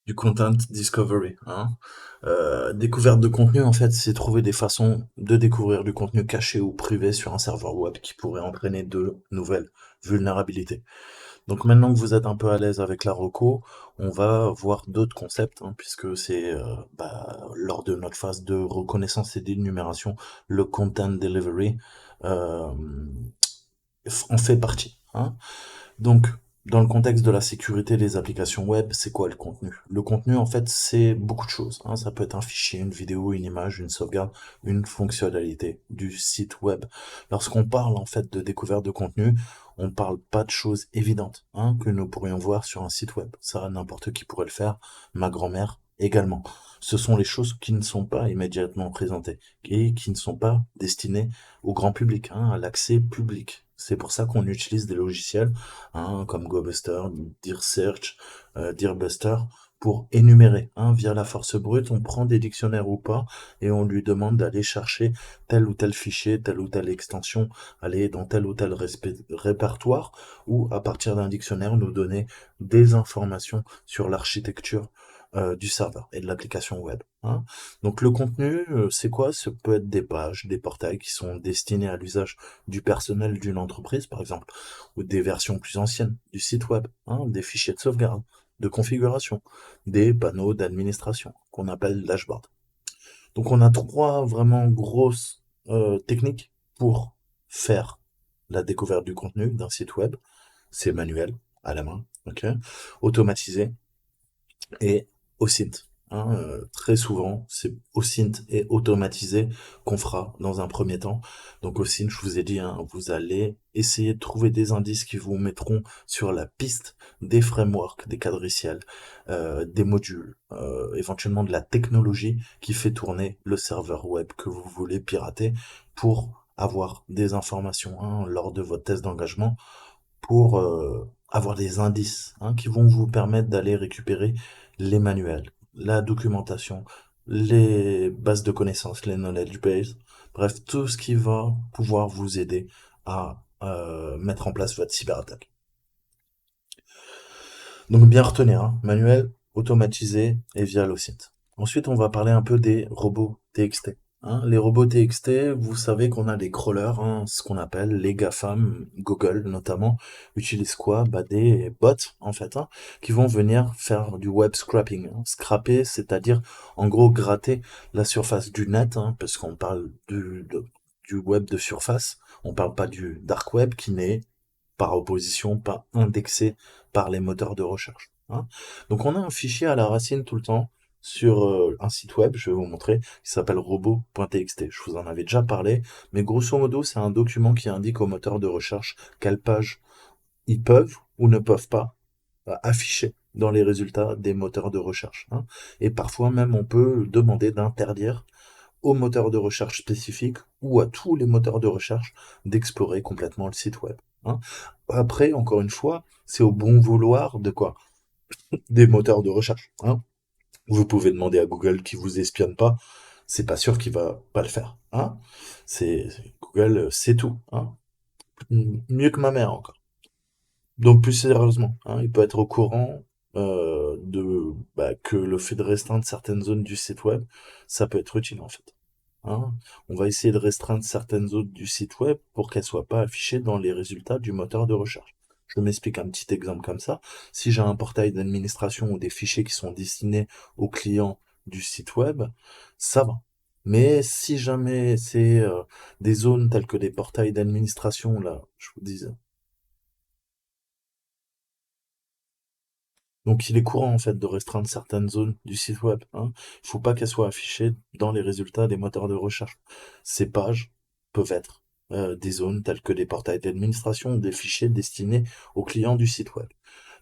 du content discovery, hein. Découverte de contenu, en fait, c'est trouver des façons de découvrir du contenu caché ou privé sur un serveur web qui pourrait entraîner de nouvelles vulnérabilités. Donc maintenant que vous êtes un peu à l'aise avec la reco, on va voir d'autres concepts, hein, puisque c'est lors de notre phase de reconnaissance et d'énumération, le content delivery euh, en fait partie, hein. Donc, dans le contexte de la sécurité des applications web, c'est quoi le contenu? Le contenu, en fait, c'est beaucoup de choses, hein. Ça peut être un fichier, une vidéo, une image, une sauvegarde, une fonctionnalité du site web. Lorsqu'on parle, en fait, de découverte de contenu, on parle pas de choses évidentes, hein, que nous pourrions voir sur un site web. Ça, n'importe qui pourrait le faire, ma grand-mère également. Ce sont les choses qui ne sont pas immédiatement présentées et qui ne sont pas destinées au grand public, hein, à l'accès public. C'est pour ça qu'on utilise des logiciels, hein, comme GoBuster, DearSearch, DearBuster, pour énumérer, hein, via la force brute. On prend des dictionnaires ou pas et on lui demande d'aller chercher tel ou tel fichier, telle ou telle extension, aller dans tel ou tel répertoire, ou à partir d'un dictionnaire nous donner des informations sur l'architecture du serveur et de l'application web, hein. Donc le contenu, c'est quoi? Ça peut être des pages, des portails qui sont destinés à l'usage du personnel d'une entreprise, par exemple, ou des versions plus anciennes du site web, hein, des fichiers de sauvegarde, de configuration, des panneaux d'administration qu'on appelle dashboard. Donc on a trois vraiment grosses techniques pour faire la découverte du contenu d'un site web. C'est manuel, à la main, ok, automatisé et OSINT, hein. Très souvent, c'est OSINT et automatisé qu'on fera dans un premier temps. Donc OSINT, je vous ai dit, hein, vous allez essayer de trouver des indices qui vous mettront sur la piste des frameworks, des quadriciels, des modules, éventuellement de la technologie qui fait tourner le serveur web que vous voulez pirater pour avoir des informations, hein, lors de votre test d'engagement, pour avoir des indices, hein, qui vont vous permettre d'aller récupérer les manuels, la documentation, les bases de connaissances, les knowledge base, bref, tout ce qui va pouvoir vous aider à mettre en place votre cyberattaque. Donc bien retenir, hein, manuel, automatisé et via l'OSINT. Ensuite, on va parler un peu des robots TXT, hein. Les robots TXT, vous savez qu'on a des crawlers, hein, ce qu'on appelle les GAFAM, Google notamment, utilisent quoi? Bah, des bots, en fait, hein, qui vont venir faire du web scrapping, hein. Scraper, c'est-à-dire, en gros, gratter la surface du net, hein, parce qu'on parle du web de surface, on parle pas du dark web qui n'est par opposition pas indexé par les moteurs de recherche, hein. Donc on a un fichier à la racine tout le temps sur un site web, je vais vous montrer, qui s'appelle robot.txt. Je vous en avais déjà parlé, mais grosso modo c'est un document qui indique au moteur de recherche quelles pages ils peuvent ou ne peuvent pas afficher dans les résultats des moteurs de recherche, hein. Et parfois même on peut demander d'interdire aux moteurs de recherche spécifiques ou à tous les moteurs de recherche d'explorer complètement le site web, hein. Après, encore une fois, c'est au bon vouloir de quoi? Des moteurs de recherche, hein. Vous pouvez demander à Google qui vous espionne pas, c'est pas sûr qu'il va pas le faire, hein. Google, c'est tout, hein. Mieux que ma mère encore. Donc plus sérieusement, hein, il peut être au courant que le fait de restreindre certaines zones du site web, ça peut être utile en fait, hein. On va essayer de restreindre certaines zones du site web pour qu'elles soient pas affichées dans les résultats du moteur de recherche. Je m'explique un petit exemple comme ça. Si j'ai un portail d'administration ou des fichiers qui sont destinés aux clients du site web, ça va. Mais si jamais c'est des zones telles que des portails d'administration, là, je vous disais, donc il est courant en fait de restreindre certaines zones du site web, hein. Il faut pas qu'elles soient affichées dans les résultats des moteurs de recherche. Ces pages peuvent être des zones telles que des portails d'administration ou des fichiers destinés aux clients du site web.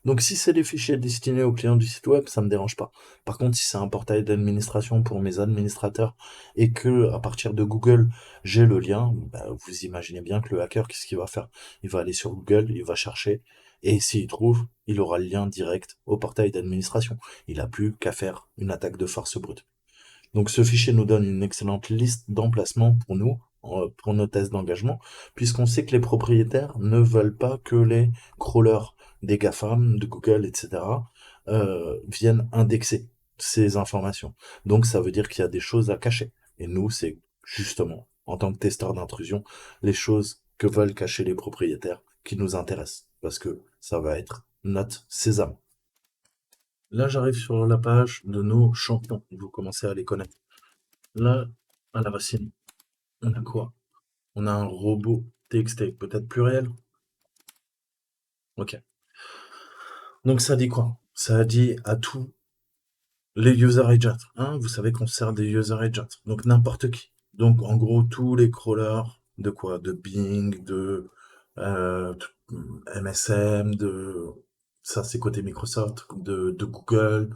Donc si c'est des fichiers destinés aux clients du site web, ça me dérange pas. Par contre, si c'est un portail d'administration pour mes administrateurs et que à partir de Google, j'ai le lien, bah, vous imaginez bien que le hacker, qu'est-ce qu'il va faire? Il va aller sur Google, il va chercher, et s'il trouve, il aura le lien direct au portail d'administration. Il n'a plus qu'à faire une attaque de force brute. Donc ce fichier nous donne une excellente liste d'emplacements pour nous, pour nos tests d'engagement, puisqu'on sait que les propriétaires ne veulent pas que les crawlers des GAFAM, de Google, etc., viennent indexer ces informations. Donc ça veut dire qu'il y a des choses à cacher. Et nous, c'est justement, en tant que testeur d'intrusion, les choses que veulent cacher les propriétaires qui nous intéressent. Parce que ça va être notre sésame. Là, j'arrive sur la page de nos champions. Vous commencez à les connaître. Là, à la racine, on a quoi? On a un robot TXT, peut-être pluriel? Ok. Donc ça dit quoi? Ça dit à tous les user agents, hein, vous savez qu'on sert des user agents, donc n'importe qui. Donc en gros tous les crawlers de quoi? De Bing, de euh, MSM, de ça c'est côté Microsoft, de Google,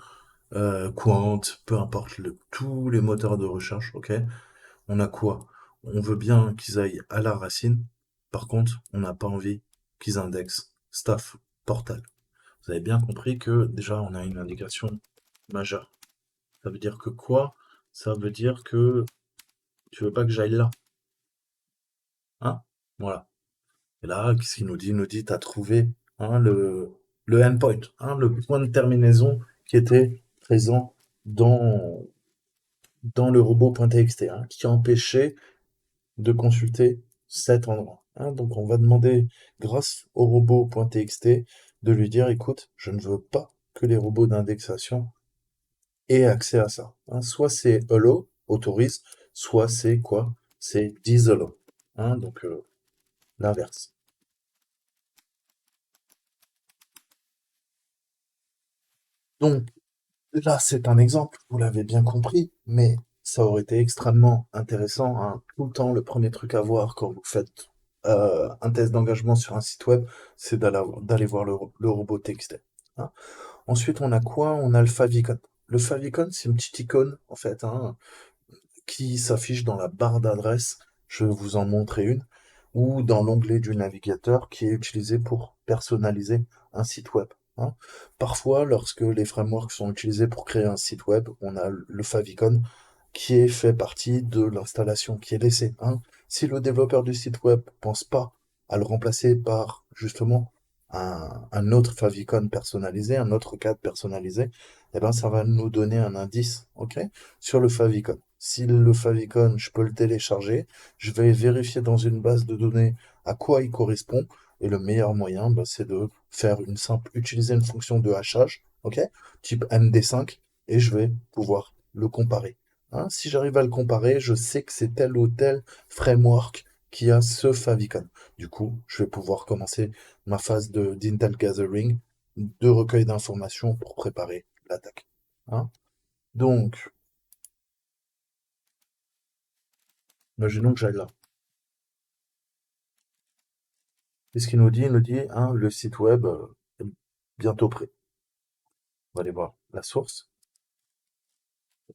Quant, peu importe tous les moteurs de recherche, ok? On a quoi? On veut bien qu'ils aillent à la racine. Par contre, on n'a pas envie qu'ils indexent staff, portal. Vous avez bien compris que déjà on a une indication majeure. Ça veut dire que quoi? Ça veut dire que tu veux pas que j'aille là, hein? Voilà. Et là, qu'est-ce qu'il nous dit? Il nous dit, t'as trouvé, hein, le endpoint, hein, le point de terminaison qui était présent dans, dans le robot.txt, hein, qui empêchait de consulter cet endroit, hein. Donc on va demander, grâce au robot.txt, de lui dire, écoute, je ne veux pas que les robots d'indexation aient accès à ça, hein. Soit c'est allow, autorise, soit c'est quoi? C'est disallow, hein, donc l'inverse. Donc là, c'est un exemple, vous l'avez bien compris, mais ça aurait été extrêmement intéressant, hein. Tout le temps, le premier truc à voir quand vous faites un test d'engagement sur un site web, c'est d'aller voir le robot texte, hein. Ensuite, on a quoi? On a le favicon. Le favicon, c'est une petite icône, en fait, hein, qui s'affiche dans la barre d'adresse. Je vais vous en montrer une, ou dans l'onglet du navigateur qui est utilisé pour personnaliser un site web, hein. Parfois, lorsque les frameworks sont utilisés pour créer un site web, on a le favicon qui est fait partie de l'installation, qui est laissé, hein. Si le développeur du site web pense pas à le remplacer par justement un autre favicon personnalisé, un autre cadre personnalisé, eh ben ça va nous donner un indice, ok, sur le favicon. Si le favicon, je peux le télécharger, je vais vérifier dans une base de données à quoi il correspond, et le meilleur moyen, bah, c'est de utiliser une fonction de hachage, ok, type MD5, et je vais pouvoir le comparer, hein. Si j'arrive à le comparer, je sais que c'est tel ou tel framework qui a ce favicon. Du coup, je vais pouvoir commencer ma phase de d'intel gathering, de recueil d'informations pour préparer l'attaque, hein. Donc, imaginons que j'aille là. Qu'est-ce qu'il nous dit? Il nous dit, hein, le site web est bientôt prêt. On va aller voir la source.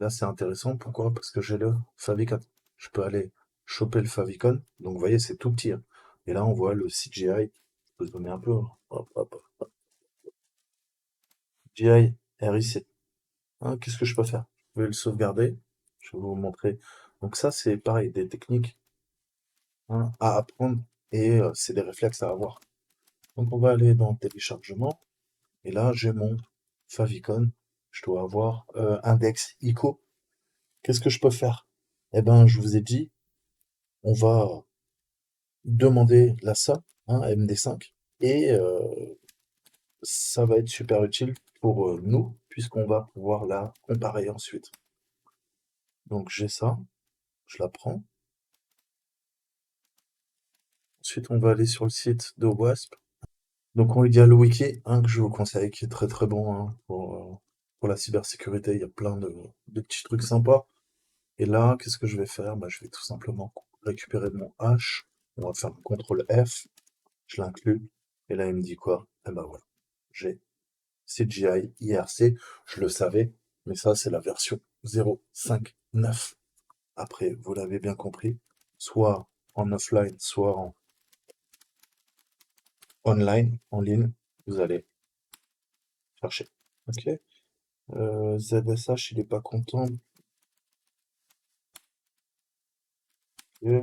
Là, c'est intéressant. Pourquoi? Parce que j'ai le favicon. Je peux aller choper le favicon. Donc, vous voyez, c'est tout petit, hein. Et là, on voit le CGI. Je peux zoomer un peu, hein. Hop, hop, hop. GI RIC. Hein, qu'est-ce que je peux faire? Je vais le sauvegarder. Je vais vous montrer. Donc, ça, c'est pareil, des techniques, hein, à apprendre et c'est des réflexes à avoir. Donc, on va aller dans téléchargement. Et là, j'ai mon favicon. Je dois avoir index ICO. Qu'est-ce que je peux faire? Eh ben, je vous ai dit, on va demander la SA, hein, MD5, et ça va être super utile pour nous, puisqu'on va pouvoir la comparer ensuite. Donc j'ai ça, je la prends. Ensuite, on va aller sur le site de WASP. Donc il y a le wiki, hein, que je vous conseille, qui est très très bon, hein, pour la cybersécurité. Il y a plein de petits trucs sympas. Et là, qu'est-ce que je vais faire? Bah, je vais tout simplement récupérer mon H. On va faire un CTRL F. Je l'inclus. Et là, il me dit quoi? Eh ben voilà. J'ai CGI IRC. Je le savais, mais ça, c'est la version 0.5.9. Après, vous l'avez bien compris, soit en offline, soit en online, en ligne, vous allez chercher. Ok? ZSH, il est pas content. Et,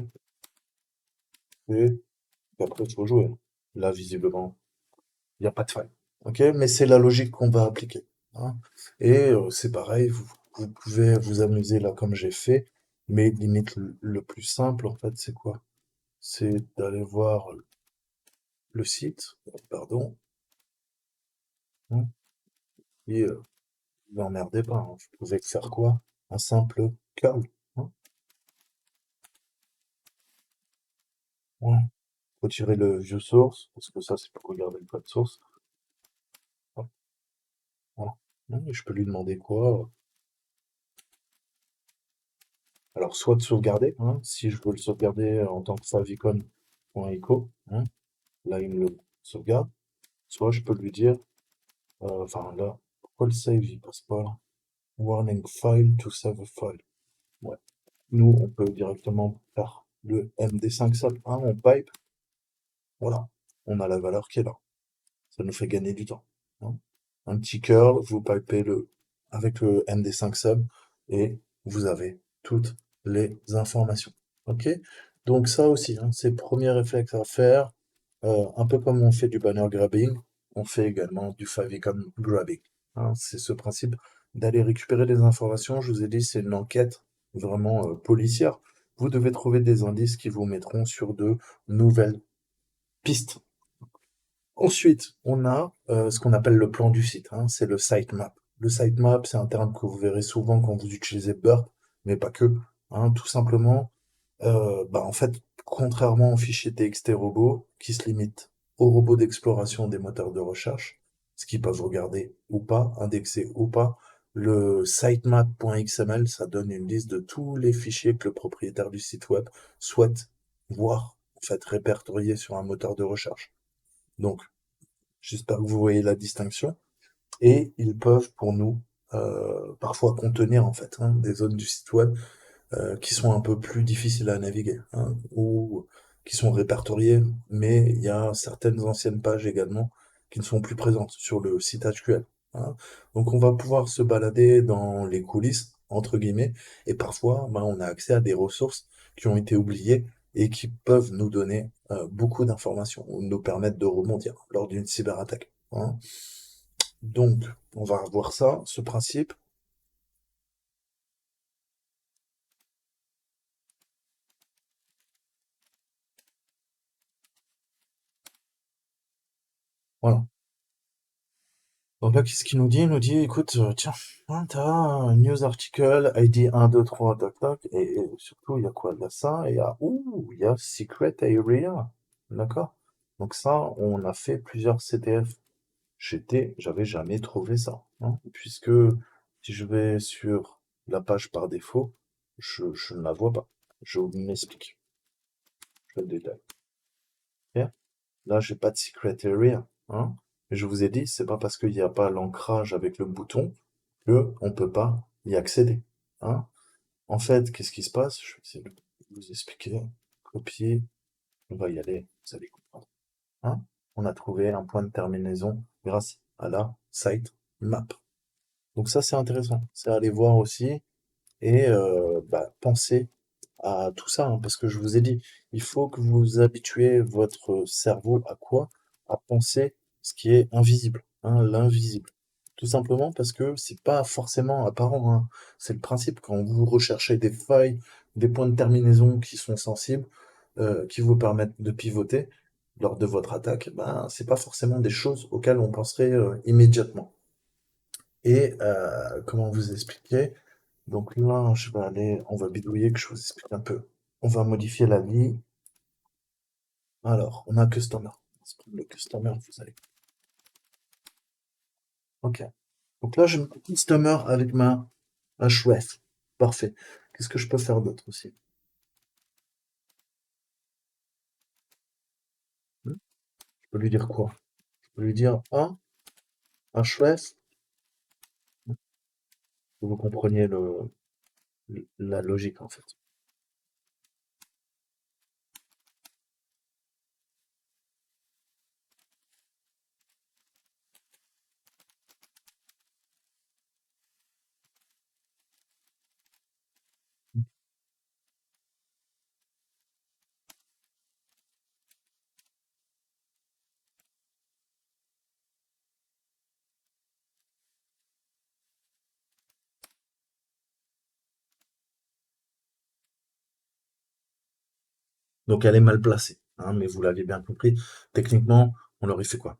et après, il faut jouer, hein. Là, visiblement, il n'y a pas de faille. Ok? Mais c'est la logique qu'on va appliquer. hein. Et c'est pareil, vous pouvez vous amuser là comme j'ai fait, mais limite le plus simple en fait, c'est quoi? C'est d'aller voir le site, pardon, hein, et vous emmerdez pas, hein. Vous pouvez faire quoi? Un simple curl, hein, voilà. Retirer le view source, parce que ça c'est pour regarder le code source. Hop, voilà. Et je peux lui demander quoi? Alors soit de sauvegarder, hein, si je veux le sauvegarder en tant que favicon.echo, hein, là il me le sauvegarde. Soit je peux lui dire, enfin là, pourquoi le save il passe pas là? Warning file to save a file. Ouais. Nous, on peut directement faire le MD5 sub, hein, on pipe, voilà. On a la valeur qui est là. Ça nous fait gagner du temps, hein. Un petit curl, vous pipez le avec le MD5 sub et vous avez toutes les informations. Ok? Donc ça aussi, hein, c'est le premier réflexe à faire. Un peu comme on fait du banner grabbing, on fait également du favicon grabbing, hein. C'est ce principe d'aller récupérer des informations. Je vous ai dit, c'est une enquête vraiment policière. Vous devez trouver des indices qui vous mettront sur de nouvelles pistes. Ensuite, on a ce qu'on appelle le plan du site, hein, c'est le sitemap. Le sitemap, c'est un terme que vous verrez souvent quand vous utilisez Burp, mais pas que, hein. Tout simplement, en fait, contrairement aux fichiers TXT robots qui se limitent aux robots d'exploration des moteurs de recherche, ce qu'ils peuvent regarder ou pas, indexer ou pas, le sitemap.xml, ça donne une liste de tous les fichiers que le propriétaire du site web souhaite voir, en fait, répertoriés sur un moteur de recherche. Donc, j'espère que vous voyez la distinction. Et ils peuvent, pour nous, parfois contenir en fait, hein, des zones du site web qui sont un peu plus difficiles à naviguer, hein, ou qui sont répertoriées, mais il y a certaines anciennes pages également qui ne sont plus présentes sur le site HQL, hein. Donc on va pouvoir se balader dans les coulisses, entre guillemets, et parfois on a accès à des ressources qui ont été oubliées et qui peuvent nous donner beaucoup d'informations ou nous permettre de rebondir lors d'une cyberattaque, hein. Donc on va voir ça, ce principe. Voilà. Donc là, qu'est-ce qu'il nous dit? Il nous dit, écoute, tiens, hein, t'as un news article, ID 1, 2, 3, tac, tac, et surtout, il y a quoi? Il y a ça, et il y a Secret Area. D'accord? Donc ça, on a fait plusieurs CTF. J'avais jamais trouvé ça, hein, puisque si je vais sur la page par défaut, je ne la vois pas. Je m'explique. Je le détaille. Ok. Là, j'ai pas de secret area, hein. Mais je vous ai dit, c'est pas parce qu'il n'y a pas l'ancrage avec le bouton que on peut pas y accéder, hein. En fait, qu'est-ce qui se passe? Je vais essayer de vous expliquer. Copier, on va y aller, vous allez comprendre, hein. On a trouvé un point de terminaison grâce à la sitemap. Donc ça, c'est intéressant. C'est aller voir aussi et penser à tout ça, hein, parce que je vous ai dit, il faut que vous habituez votre cerveau à quoi? À penser ce qui est invisible, hein, l'invisible. Tout simplement parce que c'est pas forcément apparent, hein. C'est le principe quand vous recherchez des failles, des points de terminaison qui sont sensibles, qui vous permettent de pivoter lors de votre attaque, ben c'est pas forcément des choses auxquelles on penserait immédiatement. Et comment vous expliquer? Donc là, je vais aller, on va bidouiller, que je vous explique un peu. On va modifier la vie. Alors, on a customer. On va se prendre le customer, vous allez. Ok. Donc là, j'ai mon customer avec ma href. Parfait. Qu'est-ce que je peux faire d'autre aussi? Hmm. Je peux lui dire quoi? Je peux lui dire, ah, href. Vous compreniez la logique, en fait. Donc elle est mal placée, hein, mais vous l'avez bien compris. Techniquement, on aurait fait quoi?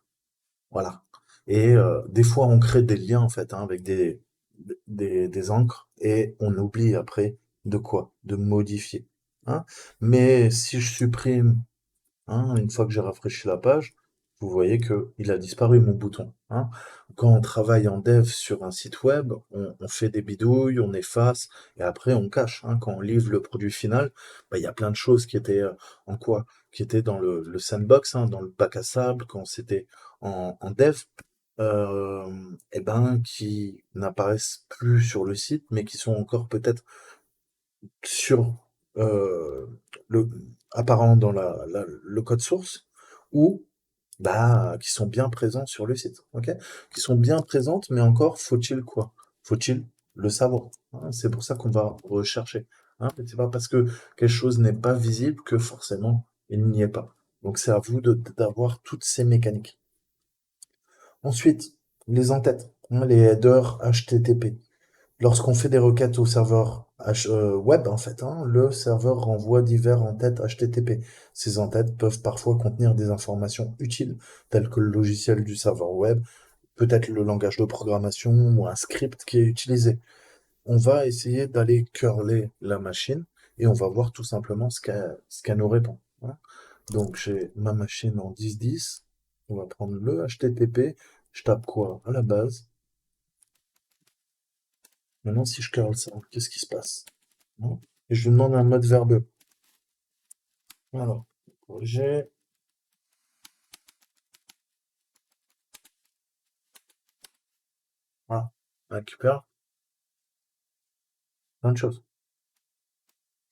Voilà. Et des fois, on crée des liens en fait, hein, avec des encres et on oublie après de quoi? De modifier, hein. Mais si je supprime, hein, une fois que j'ai rafraîchi la page, vous voyez que il a disparu mon bouton, hein. Quand on travaille en dev sur un site web, on fait des bidouilles, on efface et après on cache, hein. Quand on livre le produit final, bah, il y a plein de choses qui étaient en quoi? Qui étaient dans le sandbox, hein, dans le bac à sable, quand c'était en dev, et ben, qui n'apparaissent plus sur le site, mais qui sont encore peut-être sur le apparent dans le code source ou bah, qui sont bien présents sur le site, OK? Qui sont bien présentes, mais encore faut-il quoi? Faut-il le savoir, hein? C'est pour ça qu'on va rechercher, hein? C'est pas parce que quelque chose n'est pas visible que forcément il n'y est pas. Donc c'est à vous d'avoir toutes ces mécaniques. Ensuite, les entêtes, hein, les headers HTTP. Lorsqu'on fait des requêtes au serveur web, en fait, hein, le serveur renvoie divers en-têtes HTTP. Ces en-têtes peuvent parfois contenir des informations utiles, telles que le logiciel du serveur web, peut-être le langage de programmation ou un script qui est utilisé. On va essayer d'aller curler la machine et on va voir tout simplement ce qu'elle nous répond, hein. Donc j'ai ma machine en 10.10, on va prendre le HTTP, je tape quoi à la base. Maintenant, si je curl ça, qu'est-ce qui se passe? Non. Et je lui demande un mode verbeux. Alors, corriger, voilà, on récupère plein de choses.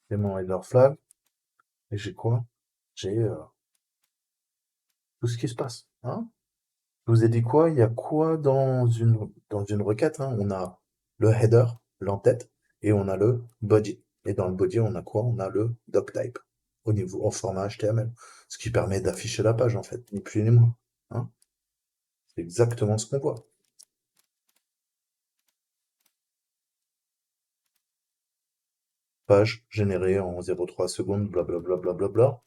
J'ai mon header flag, et j'ai quoi? J'ai tout ce qui se passe, hein. Je vous ai dit quoi? Il y a quoi dans une requête, hein? On a le header, l'entête, et on a le body. Et dans le body, on a quoi? On a le doctype, au format HTML. Ce qui permet d'afficher la page, en fait, ni plus ni moins, hein. C'est exactement ce qu'on voit. Page générée en 0,3 secondes, blablabla, blablabla.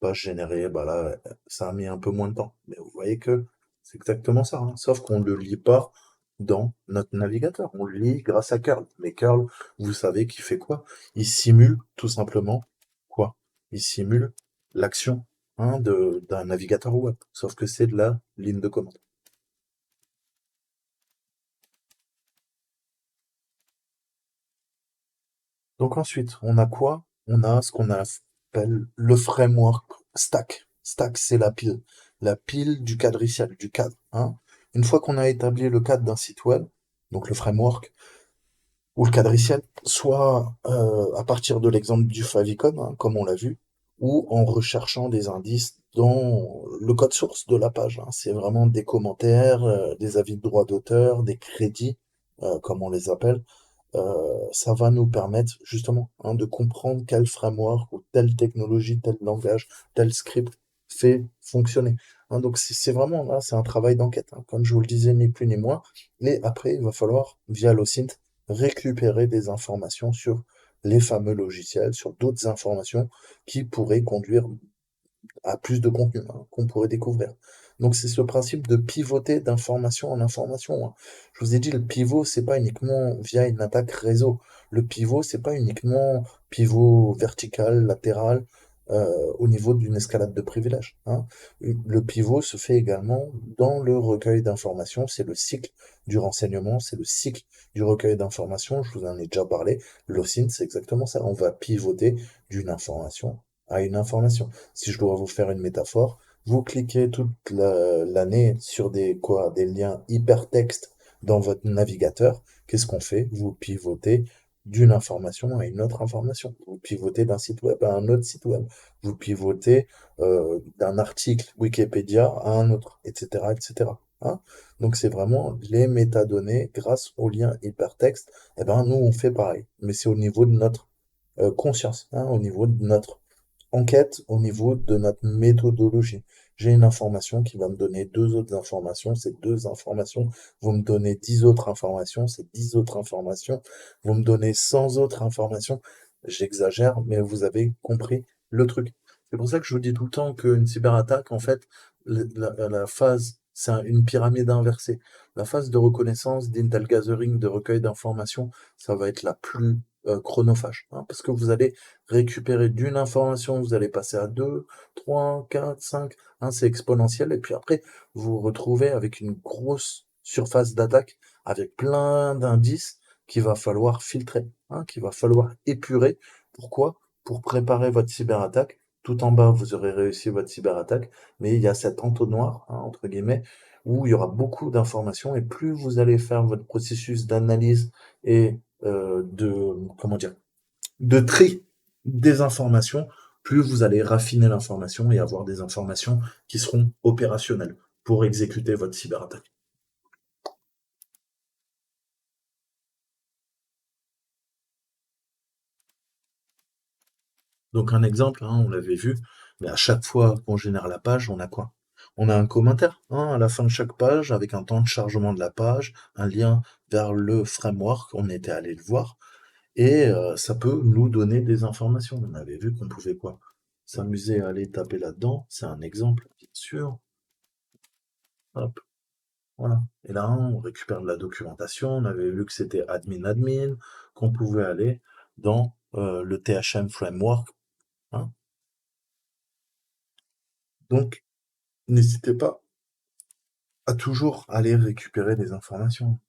Page générée, bah là, ça a mis un peu moins de temps. Mais vous voyez que c'est exactement ça, hein. Sauf qu'on ne le lit pas dans notre navigateur. On le lit grâce à curl. Mais curl, vous savez qu'il fait quoi? Il simule tout simplement quoi? Il simule l'action, hein, d'un navigateur web. Sauf que c'est de la ligne de commande. Donc ensuite, on a quoi? On a ce qu'on appelle le framework stack. Stack, c'est la pile du quadriciel, du cadre, hein. Une fois qu'on a établi le cadre d'un site web, donc le framework ou le quadriciel, soit à partir de l'exemple du favicon, hein, comme on l'a vu, ou en recherchant des indices dans le code source de la page, hein. C'est vraiment des commentaires, des avis de droit d'auteur, des crédits, comme on les appelle, ça va nous permettre justement, hein, de comprendre quel framework ou telle technologie, tel langage, tel script fait fonctionner, hein. Donc c'est vraiment là, c'est un travail d'enquête, hein, comme je vous le disais, ni plus ni moins. Et après, il va falloir, via l'OSINT, récupérer des informations sur les fameux logiciels, sur d'autres informations qui pourraient conduire à plus de contenu, hein, qu'on pourrait découvrir. Donc c'est ce principe de pivoter d'information en information, hein. Je vous ai dit, le pivot, c'est pas uniquement via une attaque réseau. Le pivot, c'est pas uniquement pivot vertical, latéral, au niveau d'une escalade de privilèges, hein. Le pivot se fait également dans le recueil d'informations. C'est le cycle du renseignement, c'est le cycle du recueil d'informations. Je vous en ai déjà parlé. L'OSINT, c'est exactement ça. On va pivoter d'une information à une information. Si je dois vous faire une métaphore, vous cliquez toute l'année sur des liens hypertextes dans votre navigateur. Qu'est-ce qu'on fait? Vous pivotez d'une information à une autre information. Vous pivotez d'un site web à un autre site web. Vous pivotez d'un article Wikipédia à un autre, etc., etc., hein. Donc c'est vraiment les métadonnées grâce aux liens hypertextes. Eh ben nous on fait pareil, mais c'est au niveau de notre conscience, hein, au niveau de notre enquête, au niveau de notre méthodologie. J'ai une information qui va me donner deux autres informations. Ces deux informations vont me donner 10 autres informations. Ces 10 autres informations vont me donner 100 autres informations. J'exagère, mais vous avez compris le truc. C'est pour ça que je vous dis tout le temps qu'une cyberattaque, en fait, la phase, c'est une pyramide inversée. La phase de reconnaissance, d'intel gathering, de recueil d'informations, ça va être la plus chronophage, hein, parce que vous allez récupérer d'une information, vous allez passer à 2, 3, 4, 5, hein, c'est exponentiel, et puis après, vous vous retrouvez avec une grosse surface d'attaque, avec plein d'indices qu'il va falloir filtrer, hein, qu'il va falloir épurer. Pourquoi? Pour préparer votre cyberattaque. Tout en bas, vous aurez réussi votre cyberattaque, mais il y a cet entonnoir, hein, entre guillemets, où il y aura beaucoup d'informations, et plus vous allez faire votre processus d'analyse et comment dire, de tri des informations, plus vous allez raffiner l'information et avoir des informations qui seront opérationnelles pour exécuter votre cyberattaque. Donc un exemple, hein, on l'avait vu, mais à chaque fois qu'on génère la page, on a quoi? On a un commentaire, hein, à la fin de chaque page, avec un temps de chargement de la page, un lien vers le framework, on était allé le voir, et ça peut nous donner des informations. On avait vu qu'on pouvait quoi? S'amuser à aller taper là-dedans, c'est un exemple, bien sûr. Hop, voilà. Et là, on récupère de la documentation, on avait vu que c'était admin, qu'on pouvait aller dans le THM Framework, hein. Donc, n'hésitez pas à toujours aller récupérer des informations.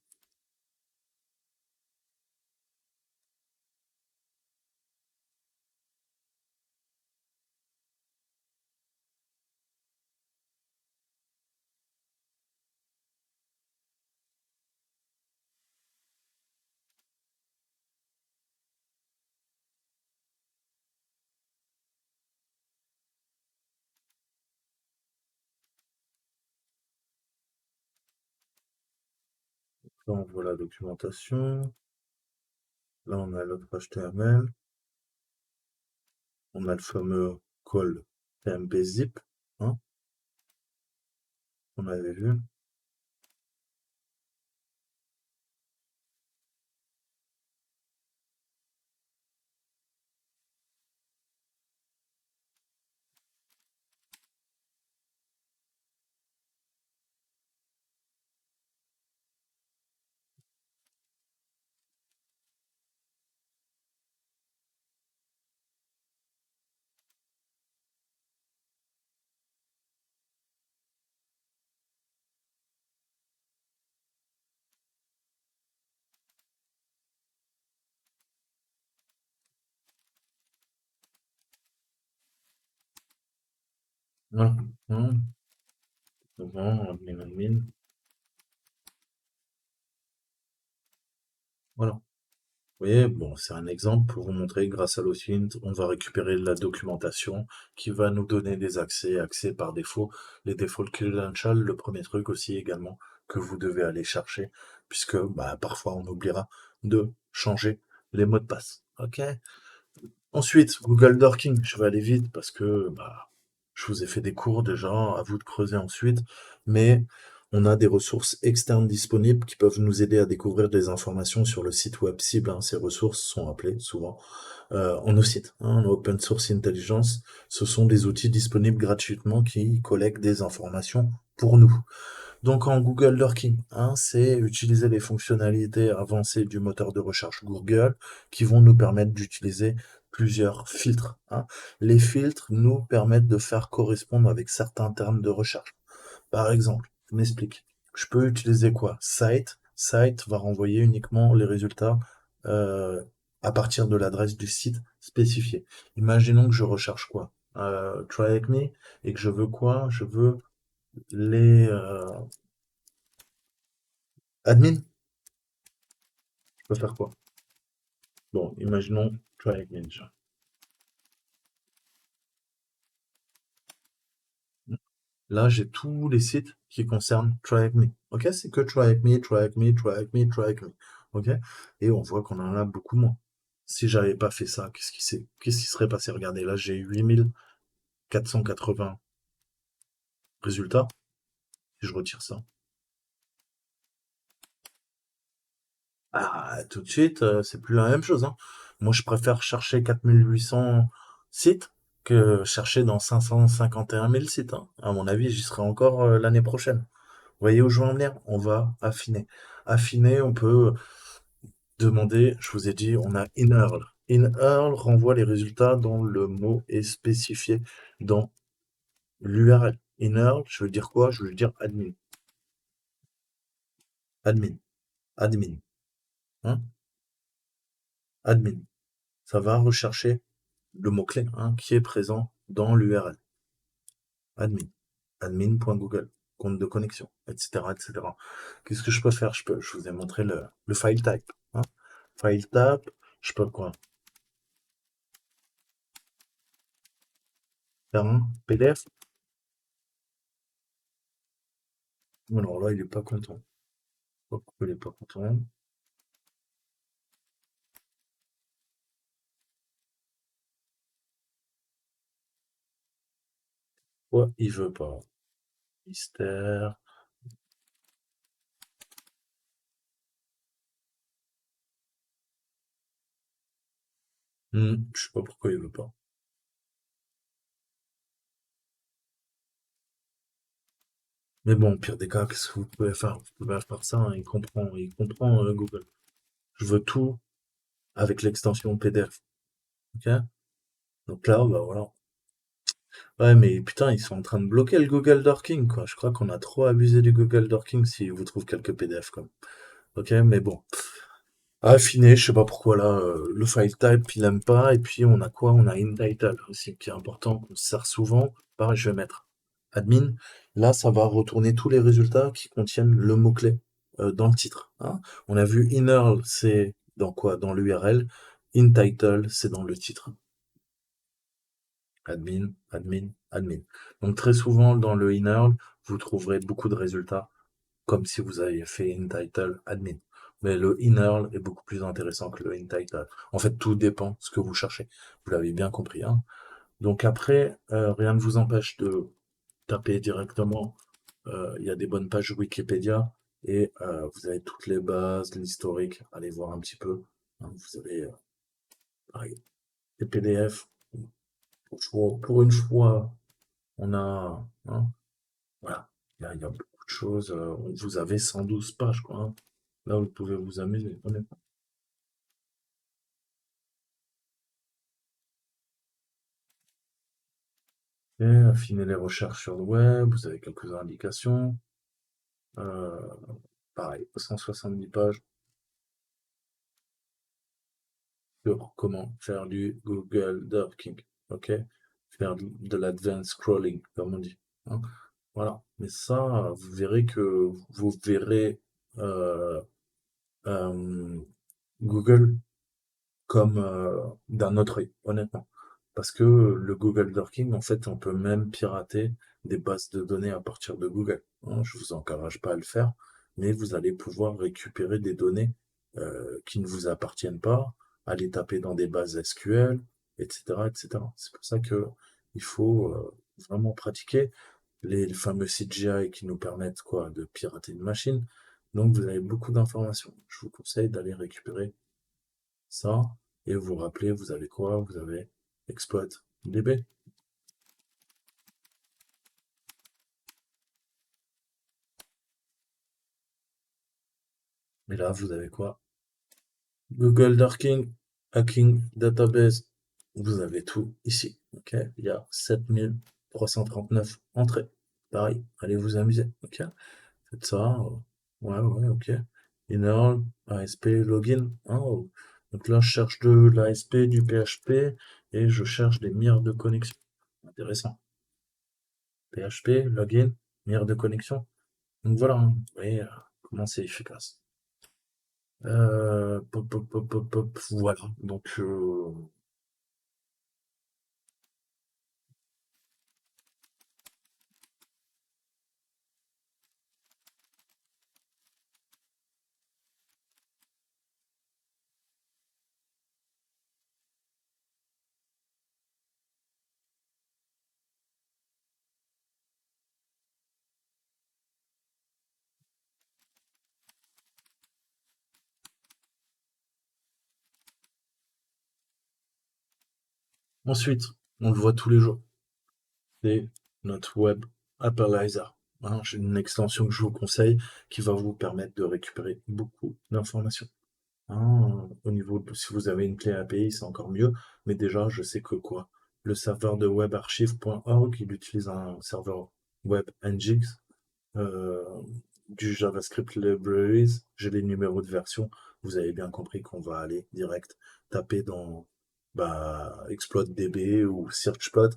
Là, on voit la documentation. Là, on a l'autre HTML. On a le fameux call tmpzip, hein, on avait vu. Voilà. Hein, devant, admin. Voilà. Vous voyez, bon, c'est un exemple pour vous montrer, grâce à l'OSINT, on va récupérer de la documentation qui va nous donner des accès par défaut. Les default credentials, le premier truc aussi également que vous devez aller chercher, puisque bah, parfois on oubliera de changer les mots de passe. Ok? Ensuite, Google Dorking, je vais aller vite parce que bah, je vous ai fait des cours déjà, à vous de creuser ensuite, mais on a des ressources externes disponibles qui peuvent nous aider à découvrir des informations sur le site web cible, hein. Ces ressources sont appelées souvent en OSINT, hein, en Open Source Intelligence. Ce sont des outils disponibles gratuitement qui collectent des informations pour nous. Donc en Google Lurking, hein, c'est utiliser les fonctionnalités avancées du moteur de recherche Google qui vont nous permettre d'utiliser plusieurs filtres, hein. Les filtres nous permettent de faire correspondre avec certains termes de recherche. Par exemple, je m'explique. Je peux utiliser quoi? Site. Site va renvoyer uniquement les résultats euh, à partir de l'adresse du site spécifié. Imaginons que je recherche quoi? Try Avec Me, et que je veux quoi? Je veux les admin. Je peux faire quoi? Bon, imaginons Try Avec Me déjà. Là, j'ai tous les sites qui concernent Try Avec Me. Ok, c'est que Try Avec Me, Try Avec Me, Try Avec Me, Try Avec Me. Ok, et on voit qu'on en a beaucoup moins. Si j'avais pas fait ça, qu'est-ce qui serait passé? Regardez, là, j'ai 8480 résultats. Si je retire ça, ah, tout de suite, c'est plus la même chose, hein. Moi, je préfère chercher 4800 sites que chercher dans 551 000 sites, hein. À mon avis, j'y serai encore l'année prochaine. Vous voyez où je veux en venir? On va affiner. Affiner, on peut demander, je vous ai dit, on a InEarl. InEarl renvoie les résultats dont le mot est spécifié dans l'URL. InEarl, je veux dire quoi? Je veux dire admin. Admin. Admin. Hein? Admin. Ça va rechercher le mot-clé, hein, qui est présent dans l'URL. Admin. Admin.google. Compte de connexion, etc., etc. Qu'est-ce que je peux faire? Je vous ai montré le file type, hein. File type, je peux quoi? Faire un PDF? Alors là, il est pas content. Pourquoi il est pas content? Ouais, il veut pas. Mystère. Je sais pas pourquoi il veut pas. Mais bon, au pire des cas, qu'est-ce que vous pouvez faire? Vous pouvez faire ça, hein, il comprend Google. Je veux tout avec l'extension PDF. Ok? Donc là, bah voilà. Ouais, mais putain, ils sont en train de bloquer le Google Dorking, quoi. Je crois qu'on a trop abusé du Google Dorking si vous trouvez quelques PDF, quoi. Ok, mais bon. Affiné, je sais pas pourquoi là, le file type il aime pas, et puis on a quoi? On a InTitle aussi, qui est important, qu'on se sert souvent. Pareil, je vais mettre admin. Là, ça va retourner tous les résultats qui contiennent le mot-clé dans le titre, hein. On a vu InEarl, c'est dans quoi? Dans l'URL. InTitle, c'est dans le titre. Admin, admin, admin. Donc très souvent dans le InEarl, vous trouverez beaucoup de résultats comme si vous aviez fait InTitle admin. Mais le InEarl est beaucoup plus intéressant que le InTitle. En fait, tout dépend de ce que vous cherchez. Vous l'avez bien compris, hein. Donc après, rien ne vous empêche de taper directement. Il y a des bonnes pages Wikipédia et vous avez toutes les bases, l'historique. Allez voir un petit peu, hein. Vous avez pareil, les PDF. Pour une fois, on a, hein, voilà, il y a beaucoup de choses. Vous avez 112 pages, quoi, hein. Là, vous pouvez vous amuser, honnêtement. Et affiner les recherches sur le web, vous avez quelques indications. Euh, Pareil, 170 pages sur comment faire du Google Docking, ok? Faire de l'advanced scrolling, comme on dit, hein. Voilà. Mais ça, vous verrez que vous verrez euh, euh, Google comme d'un autre œil, honnêtement. Parce que le Google Dorking, en fait, on peut même pirater des bases de données à partir de Google, hein. Je vous encourage pas à le faire, mais vous allez pouvoir récupérer des données qui ne vous appartiennent pas, aller taper dans des bases SQL, etc., etc. C'est pour ça que il faut vraiment pratiquer les fameux CGI qui nous permettent quoi de pirater une machine. Donc vous avez beaucoup d'informations. Je vous conseille d'aller récupérer ça, et vous vous rappelez, vous avez quoi? Vous avez exploit DB. Mais là, vous avez quoi? Google Darking, Hacking Database. Vous avez tout ici. Ok? Il y a 7339 entrées. Pareil, allez vous amuser. Ok? Faites ça. Ouais, ouais, ok. Inner, ASP, login. Oh. Donc là, je cherche de l'ASP, du PHP, et je cherche des mires de connexion. Intéressant. PHP, login, mire de connexion. Donc voilà, hein, vous voyez comment c'est efficace. Pop, pop, pop, pop, pop, voilà. Donc ensuite, On le voit tous les jours. C'est notre Web Appalizer. Hein, j'ai une extension que je vous conseille qui va vous permettre de récupérer beaucoup d'informations. Hein, au niveau de, si vous avez une clé API, c'est encore mieux. Mais déjà, je sais que quoi? Le serveur de webarchive.org, il utilise un serveur Web Nginx, euh, du JavaScript Libraries, j'ai les numéros de version. Vous avez bien compris qu'on va aller direct taper dans exploit-db ou searchplot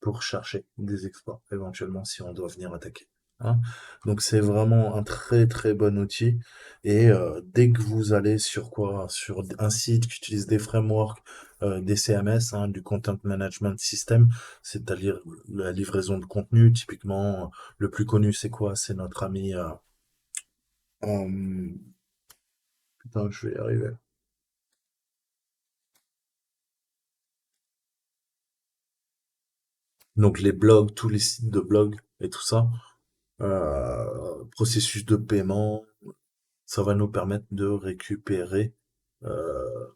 pour chercher des exploits, éventuellement si on doit venir attaquer. Hein. Donc c'est vraiment un très très bon outil. Et dès que vous allez sur quoi? Sur un site qui utilise des frameworks, des CMS, hein, du Content Management System, c'est-à-dire la livraison de contenu, typiquement le plus connu, c'est quoi? C'est notre ami. Euh, putain, je vais y arriver. Donc les blogs, tous les sites de blogs et tout ça, processus de paiement, ça va nous permettre de récupérer euh,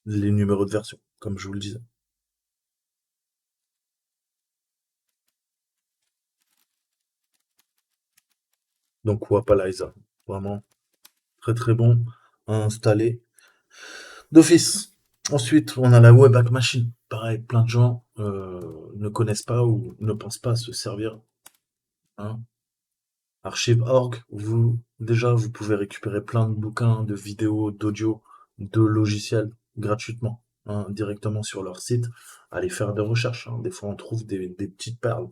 les numéros de version, comme je vous le disais. Donc Wapalizer, vraiment très très bon à installer d'office. Ensuite, on a la Webpack Machine. Pareil, plein de gens ne connaissent pas ou ne pensent pas à se servir. Hein. Archive.org, vous pouvez récupérer plein de bouquins, de vidéos, d'audio, de logiciels gratuitement, hein, directement sur leur site. Allez faire des recherches, hein. Des fois, on trouve des petites perles.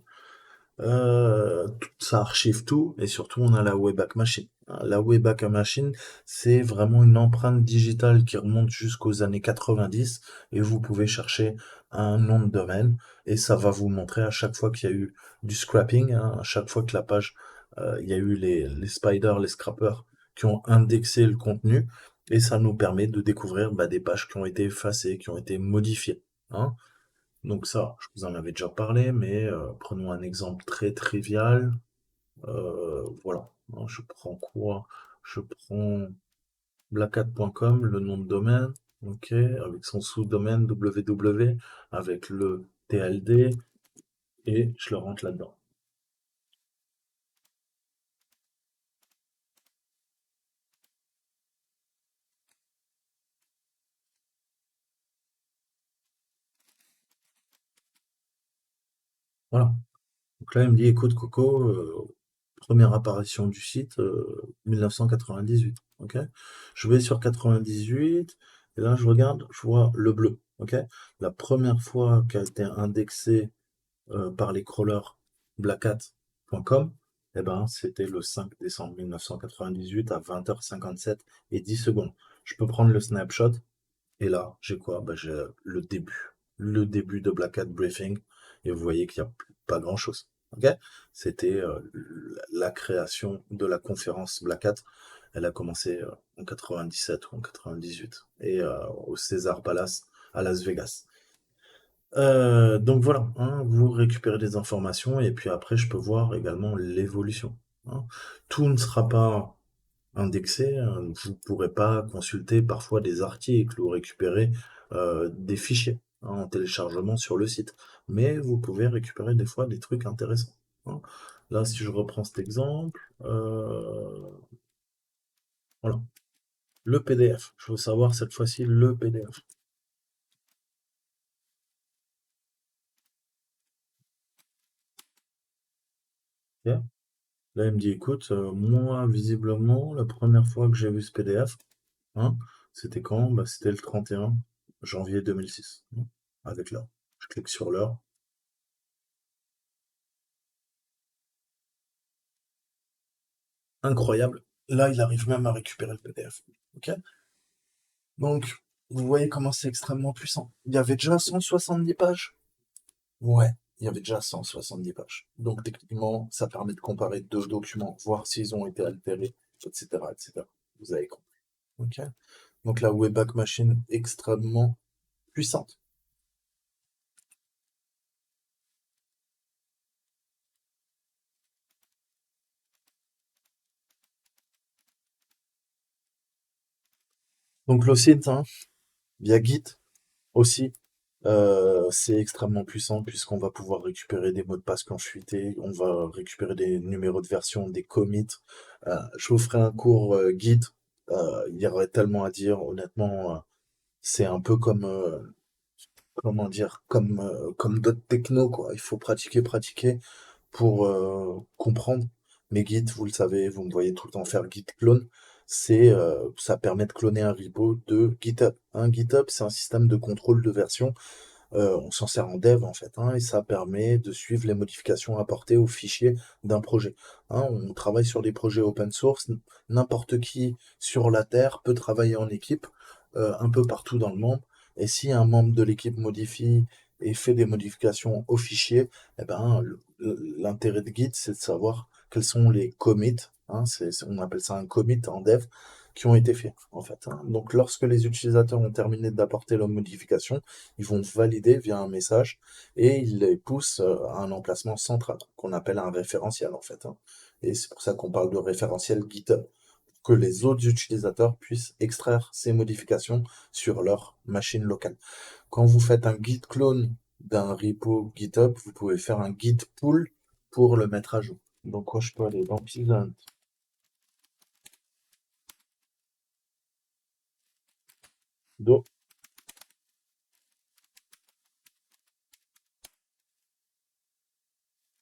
Ça archive tout et surtout on a la Wayback Machine. La Wayback Machine, c'est vraiment une empreinte digitale qui remonte jusqu'aux années 90 et vous pouvez chercher un nom de domaine et ça va vous montrer à chaque fois qu'il y a eu du scrapping, hein, à chaque fois que la page, il y a eu les spiders, les scrappers qui ont indexé le contenu et ça nous permet de découvrir des pages qui ont été effacées, qui ont été modifiées. Hein. Donc ça, je vous en avais déjà parlé, mais prenons un exemple très trivial. Voilà, hein, je prends quoi? Je prends blackhat.com, le nom de domaine, ok, avec son sous-domaine www, avec le TLD, et je le rentre là-dedans. Voilà. Donc là, il me dit, écoute, Coco, première apparition du site, 1998. Ok. Je vais sur 98, et là, je regarde, je vois le bleu. Ok. La première fois qu'a été indexé par les crawlers blackhat.com, eh ben, c'était le 5 décembre 1998 à 20h57 et 10 secondes. Je peux prendre le snapshot et là, j'ai quoi? J'ai le début. Le début de Black Hat Briefing. Et vous voyez qu'il n'y a pas grand-chose. Ok. C'était la création de la conférence Black Hat. Elle a commencé en 97 ou en 98. Et au César Palace à Las Vegas. Donc voilà, hein, vous récupérez des informations et puis après, je peux voir également l'évolution. Hein. Tout ne sera pas indexé, hein. Vous ne pourrez pas consulter parfois des articles ou récupérer des fichiers, hein, en téléchargement sur le site. Mais vous pouvez récupérer des fois des trucs intéressants. Hein. Là, si je reprends cet exemple, voilà, le PDF. Je veux savoir cette fois-ci le PDF. Ok. Là, il me dit, écoute, moi, visiblement, la première fois que j'ai vu ce PDF, hein, c'était quand? C'était le 31 janvier 2006, hein, avec l'heure. Je clique sur l'heure. Incroyable. Là, il arrive même à récupérer le PDF. Ok. Donc, vous voyez comment c'est extrêmement puissant. Il y avait déjà 170 pages? Ouais, il y avait déjà 170 pages. Donc, techniquement, ça permet de comparer deux documents, voir s'ils ont été altérés, etc., etc. Vous avez compris. Ok. Donc, la Wayback Machine extrêmement puissante. Donc, le site, hein, via Git aussi. C'est extrêmement puissant puisqu'on va pouvoir récupérer des mots de passe qui ont fuité, on va récupérer des numéros de version, des commits. Je vous ferai un cours Git. Il y aurait tellement à dire. Honnêtement, c'est un peu comme, comment dire, comme d'autres technos, quoi. Il faut pratiquer, pratiquer pour comprendre. Mais Git, vous le savez, vous me voyez tout le temps faire Git clone. Ça permet de cloner un repo de GitHub. GitHub, c'est un système de contrôle de version. On s'en sert en dev en fait, et ça permet de suivre les modifications apportées aux fichiers d'un projet. On travaille sur des projets open source, n'importe qui sur la Terre peut travailler en équipe, un peu partout dans le monde. Et si un membre de l'équipe modifie et fait des modifications au fichier, eh ben, l'intérêt de Git, c'est de savoir quels sont les commits, on appelle ça un commit en dev, qui ont été faits en fait. Donc lorsque les utilisateurs ont terminé d'apporter leurs modifications, ils vont valider via un message et ils les poussent à un emplacement central qu'on appelle un référentiel en fait. Et c'est pour ça qu'on parle de référentiel GitHub, que les autres utilisateurs puissent extraire ces modifications sur leur machine locale. Quand vous faites un git clone d'un repo GitHub, vous pouvez faire un git pull pour le mettre à jour. Donc, quoi, je peux aller dans Pivot, do,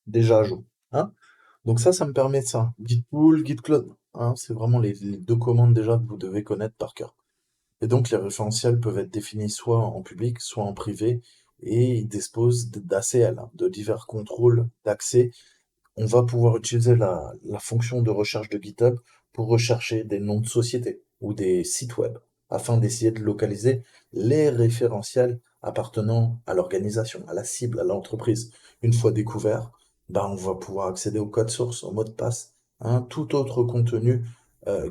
déjà à jour. Hein. Donc ça me permet ça. Git pull, git clone. C'est vraiment les deux commandes déjà que vous devez connaître par cœur. Et donc les référentiels peuvent être définis soit en public, soit en privé, et ils disposent d'ACL, de divers contrôles d'accès. On va pouvoir utiliser la fonction de recherche de GitHub pour rechercher des noms de sociétés ou des sites web afin d'essayer de localiser les référentiels appartenant à l'organisation, à la cible, à l'entreprise. Une fois découvert, on va pouvoir accéder au code source, au mot de passe, tout autre contenu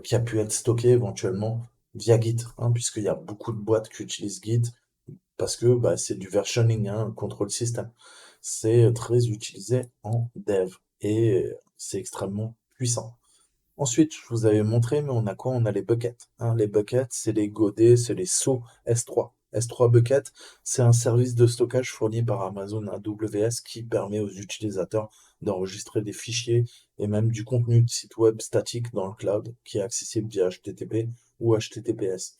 qui a pu être stocké éventuellement via Git, puisqu'il y a beaucoup de boîtes qui utilisent Git parce que c'est du versioning, contrôle système. C'est très utilisé en dev et c'est extrêmement puissant. Ensuite, je vous avais montré, mais on a quoi? On a les buckets. Les buckets, c'est les godets, c'est les seaux S3. S3 Bucket, c'est un service de stockage fourni par Amazon AWS qui permet aux utilisateurs d'enregistrer des fichiers et même du contenu de site web statique dans le cloud qui est accessible via HTTP ou HTTPS.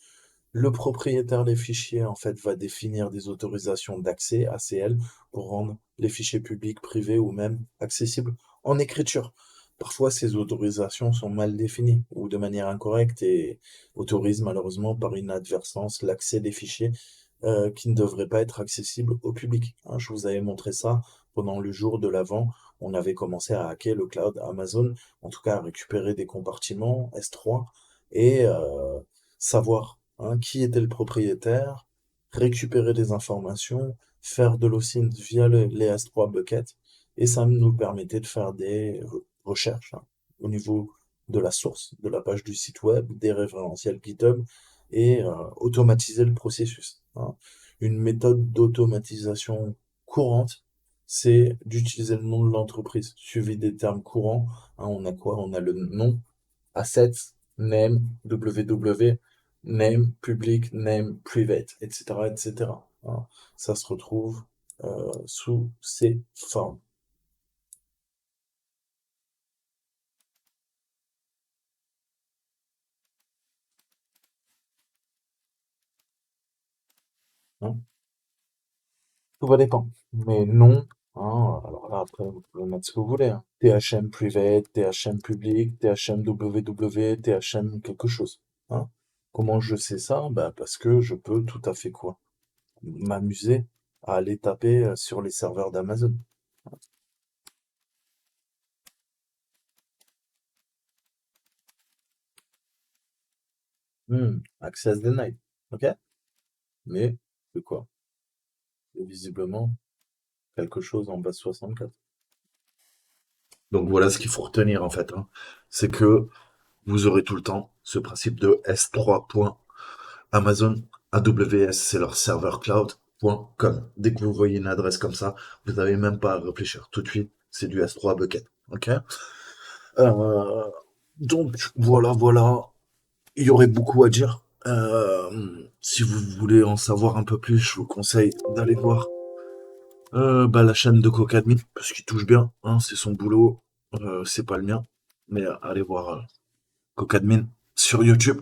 Le propriétaire des fichiers, en fait, va définir des autorisations d'accès, ACL, pour rendre les fichiers publics, privés ou même accessibles en écriture. Parfois, ces autorisations sont mal définies ou de manière incorrecte et autorisent malheureusement par inadvertance l'accès des fichiers qui ne devraient pas être accessibles au public. Je vous avais montré ça pendant le jour de l'avant. On avait commencé à hacker le cloud Amazon, en tout cas à récupérer des compartiments S3 et savoir qui était le propriétaire, récupérer des informations, faire de l'OSINT via les S3 buckets, et ça nous permettait de faire des recherches au niveau de la source, de la page du site web, des référentiels GitHub, et automatiser le processus. Une méthode d'automatisation courante, c'est d'utiliser le nom de l'entreprise, suivi des termes courants. On a quoi? On a le nom, assets, name, www, name public, name private, etc., etc. Ça se retrouve sous ces formes. Hein. Tout va dépendre. Mais non, alors là, après, vous pouvez mettre ce que vous voulez. THM private, THM public, THM www, THM quelque chose. Hein. Comment je sais ça? Parce que je peux tout à fait quoi? M'amuser à aller taper sur les serveurs d'Amazon. Access denied. Ok? Mais c'est quoi? C'est visiblement quelque chose en base 64. Donc voilà ce qu'il faut retenir en fait. C'est que vous aurez tout le temps ce principe de S3. Amazon AWS, c'est leur serveur cloud.com. Dès que vous voyez une adresse comme ça, vous n'avez même pas à réfléchir. Tout de suite, c'est du S3 bucket. Ok. Donc voilà, voilà. Il y aurait beaucoup à dire. Si vous voulez en savoir un peu plus, je vous conseille d'aller voir la chaîne de Cocadmin, parce qu'il touche bien, hein, c'est son boulot, c'est pas le mien. Mais allez voir Cocadmin sur YouTube.